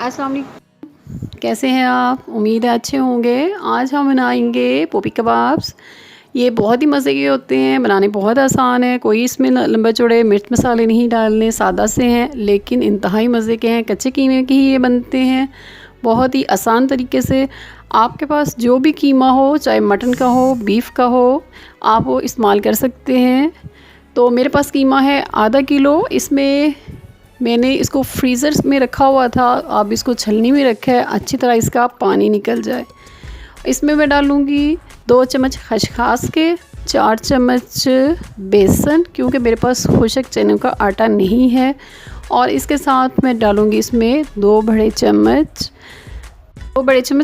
अस्सलाम वालेकुम। कैसे हैं आप? उम्मीद है अच्छे होंगे। आज हम बनाएंगे पोपी कबाब्स। ये बहुत ही मज़े के होते हैं, बनाने बहुत आसान है। कोई इसमें लंबे चौड़े मिर्च मसाले नहीं डालने, सादा से हैं लेकिन इंतहाई मज़े के हैं। कच्चे कीमे के ही ये बनते हैं बहुत ही आसान तरीके से। आपके पास जो भी कीमा हो, चाहे मटन का हो, बीफ का हो, आप वो इस्तेमाल कर सकते हैं। तो मेरे पास कीमा है आधा किलो। इसमें मैंने इसको फ्रीज़र में रखा हुआ था, अब इसको छलनी में रखा है अच्छी तरह इसका पानी निकल जाए। इसमें मैं डालूँगी 2 चम्मच खसखस के, 4 चम्मच बेसन, क्योंकि मेरे पास खुशक चने का आटा नहीं है। और इसके साथ मैं डालूँगी इसमें 2 बड़े चम्मच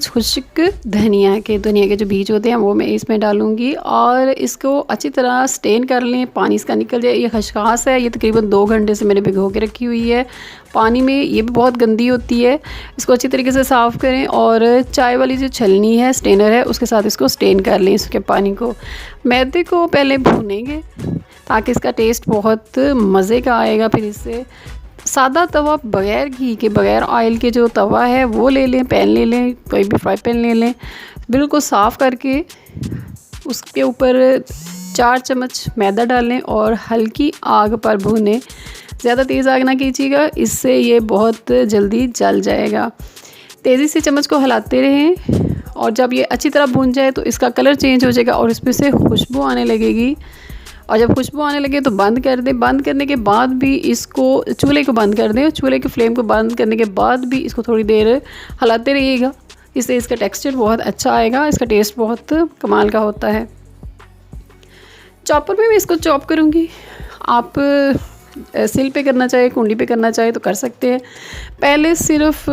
खुशक धनिया के जो बीज होते हैं वो मैं इसमें डालूँगी। और इसको अच्छी तरह स्टेन कर लें, पानी इसका निकल जाए। ये खसखस है, ये तकरीबन 2 घंटे से मैंने भिगो के रखी हुई है पानी में। ये भी बहुत गंदी होती है, इसको अच्छी तरीके से साफ़ करें। और चाय वाली जो छलनी है, स्टेनर है, उसके साथ इसको स्टेन कर लें इसके पानी को। मैदे को पहले भूनेंगे ताकि इसका टेस्ट बहुत मज़े का आएगा। फिर इससे सादा तवा, बग़ैर घी के, बग़ैर ऑयल के जो तवा है वो ले लें, पैन ले लें, कोई भी फ्राई पैन ले लें, बिल्कुल साफ़ करके उसके ऊपर 4 चम्मच मैदा डालें और हल्की आग पर भूनें। ज़्यादा तेज़ आग ना कीजिएगा, इससे ये बहुत जल्दी जल जाएगा। तेज़ी से चम्मच को हिलाते रहें और जब ये अच्छी तरह भून जाए तो इसका कलर चेंज हो जाएगा और इसमें से खुशबू आने लगेगी। और जब खुशबू आने लगे तो बंद कर दें। बंद करने के बाद भी इसको, चूल्हे को बंद कर दें। चूल्हे के फ्लेम को बंद करने के बाद भी इसको थोड़ी देर हिलाते रहिएगा, इससे इसका टेक्सचर बहुत अच्छा आएगा, इसका टेस्ट बहुत कमाल का होता है। चॉपर में मैं इसको चॉप करूँगी। आप सिल पे करना चाहे, कुंडी पे करना चाहे तो कर सकते हैं। पहले सिर्फ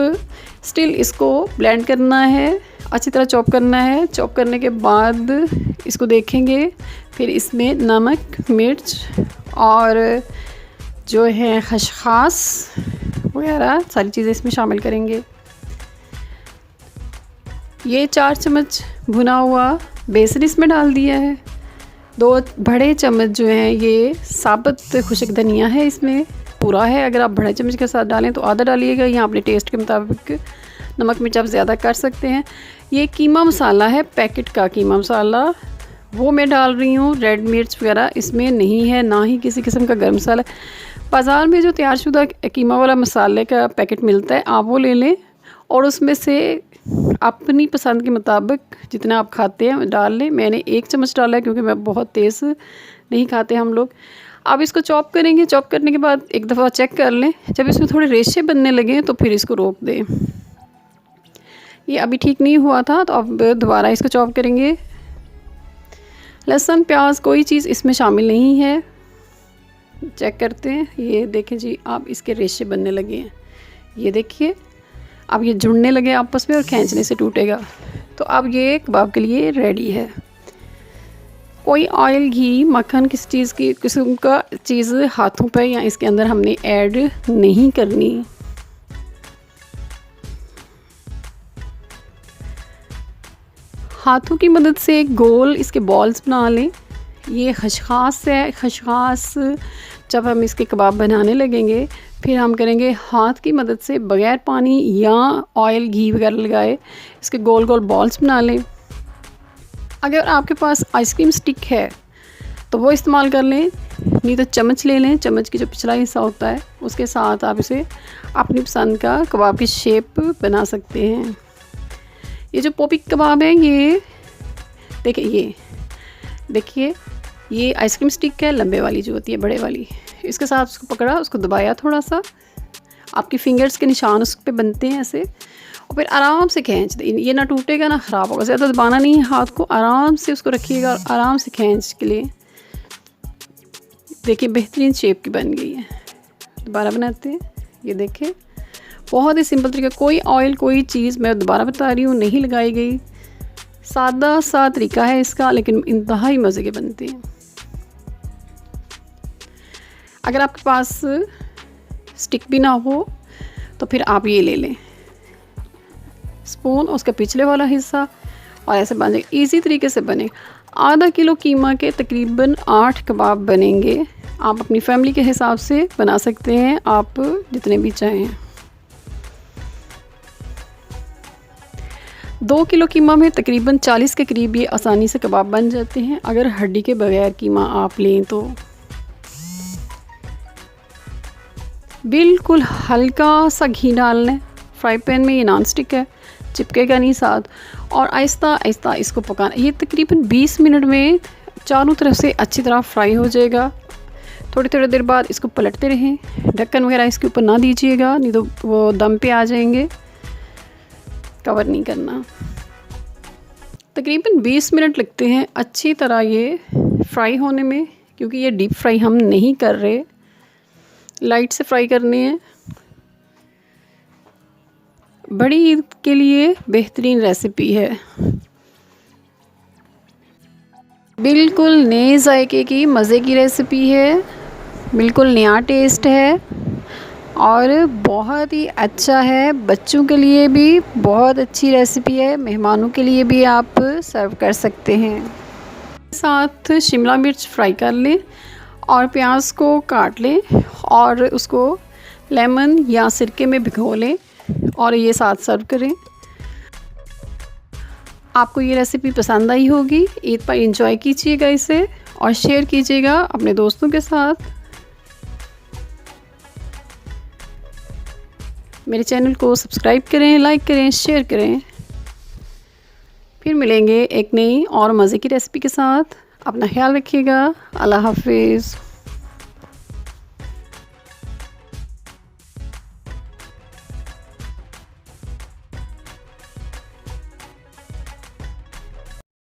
स्टिल इसको ब्लेंड करना है, अच्छी तरह चॉप करना है। चॉप करने के बाद इसको देखेंगे, फिर इसमें नमक, मिर्च और जो है खसखस वगैरह सारी चीज़ें इसमें शामिल करेंगे। ये 4 चम्मच भुना हुआ बेसन इसमें डाल दिया है। 2 बड़े चम्मच जो हैं ये साबुत खुशक धनिया है, इसमें पूरा है। अगर आप बड़े चम्मच के साथ डालें तो आधा डालिएगा, यहाँ अपने टेस्ट के मुताबिक नमक मिर्च आप ज़्यादा कर सकते हैं। ये कीमा मसाला है, पैकेट का कीमा मसाला, वो मैं डाल रही हूँ। रेड मिर्च वगैरह इसमें नहीं है, ना ही किसी किस्म का गर्म मसाला। बाज़ार में जो तैयारशुदा कीमा वाला मसाले का पैकेट मिलता है, आप वो ले लें और उसमें से अपनी पसंद के मुताबिक जितना आप खाते हैं डाल लें। मैंने 1 चम्मच डाला है क्योंकि मैं बहुत तेज़ नहीं खाते हम लोग। अब इसको चॉप करेंगे। चॉप करने के बाद एक दफ़ा चेक कर लें, जब इसमें थोड़े रेशे बनने लगे तो फिर इसको रोक दें। ये अभी ठीक नहीं हुआ था तो अब दोबारा इसको चॉप करेंगे। लहसुन, प्याज, कोई चीज़ इसमें शामिल नहीं है। चेक करते हैं, ये देखें जी, आप इसके रेशे बनने लगे हैं, ये देखिए, अब ये जुड़ने लगे आपस में और खींचने से टूटेगा। तो अब ये कबाब के लिए रेडी है। कोई ऑयल, घी, मक्खन, किसी चीज़ की किस्म का चीज़ हाथों पे या इसके अंदर हमने ऐड नहीं करनी। हाथों की मदद से गोल इसके बॉल्स बना लें। ये खसखस है, खसखस जब हम इसके कबाब बनाने लगेंगे फिर हम करेंगे हाथ की मदद से, बग़ैर पानी या ऑयल, घी वगैरह लगाए, इसके गोल गोल बॉल्स बना लें। अगर आपके पास आइसक्रीम स्टिक है तो वो इस्तेमाल कर लें, नहीं तो चम्मच ले लें। चम्मच की जो पिछला हिस्सा होता है उसके साथ आप इसे अपनी पसंद का कबाब की शेप बना सकते हैं। ये जो पोपी कबाब है, ये देखिए, ये आइसक्रीम स्टिक है, लंबे वाली जो होती है, बड़े वाली। इसके साथ उसको पकड़ा, उसको दबाया थोड़ा सा, आपकी फिंगर्स के निशान उस पर बनते हैं ऐसे, और फिर आराम से खींच दें। ये ना टूटेगा ना ख़राब होगा। ज़्यादा दबाना नहीं है हाथ को, आराम से उसको रखिएगा और आराम से खींच के लिए। देखिए बेहतरीन शेप की बन गई है। दोबारा बनाते हैं, ये देखें, बहुत ही सिंपल तरीका, कोई ऑयल, कोई चीज़, मैं दोबारा बता रही हूँ, नहीं लगाई गई। सादा सा तरीका है इसका, लेकिन इंतहाई मज़े के बनते हैं। अगर आपके पास स्टिक भी ना हो तो फिर आप ये ले लें स्पून, उसका पिछले वाला हिस्सा, और ऐसे बन जाएगा। ईजी तरीके से बने। आधा किलो कीमा के तकरीबन 8 कबाब बनेंगे। आप अपनी फैमिली के हिसाब से बना सकते हैं, आप जितने भी चाहें। 2 किलो कीमा में तकरीबन 40 के करीब ये आसानी से कबाब बन जाते हैं अगर हड्डी के बगैर कीमा आप लें तो। बिल्कुल हल्का सा घी डालना है फ्राई पैन में, ये नॉन स्टिक है, चिपकेगा नहीं साथ, और आहिस्ता आहिस्ता इसको पकाना। ये तकरीबन 20 मिनट में चारों तरफ से अच्छी तरह फ्राई हो जाएगा। थोड़ी थोड़ी देर बाद इसको पलटते रहें, ढक्कन वगैरह इसके ऊपर ना दीजिएगा, नहीं तो वो दम पे आ जाएंगे, कवर नहीं करना। तकरीबन 20 मिनट लगते हैं अच्छी तरह ये फ्राई होने में, क्योंकि ये डीप फ्राई हम नहीं कर रहे, लाइट से फ्राई करनी है। बड़ी ईद के लिए बेहतरीन रेसिपी है, बिल्कुल नए जायके की मज़े की रेसिपी है, बिल्कुल नया टेस्ट है और बहुत ही अच्छा है। बच्चों के लिए भी बहुत अच्छी रेसिपी है, मेहमानों के लिए भी आप सर्व कर सकते हैं। साथ शिमला मिर्च फ्राई कर लें और प्याज को काट लें और उसको लेमन या सिरके में भिगो लें और ये साथ सर्व करें। आपको ये रेसिपी पसंद आई होगी, ईद पर एंजॉय कीजिएगा इसे और शेयर कीजिएगा अपने दोस्तों के साथ। मेरे चैनल को सब्सक्राइब करें, लाइक करें, शेयर करें। फिर मिलेंगे एक नई और मज़े की रेसिपी के साथ। अपना ख्याल रखिएगा। अल्लाह हाफिज़।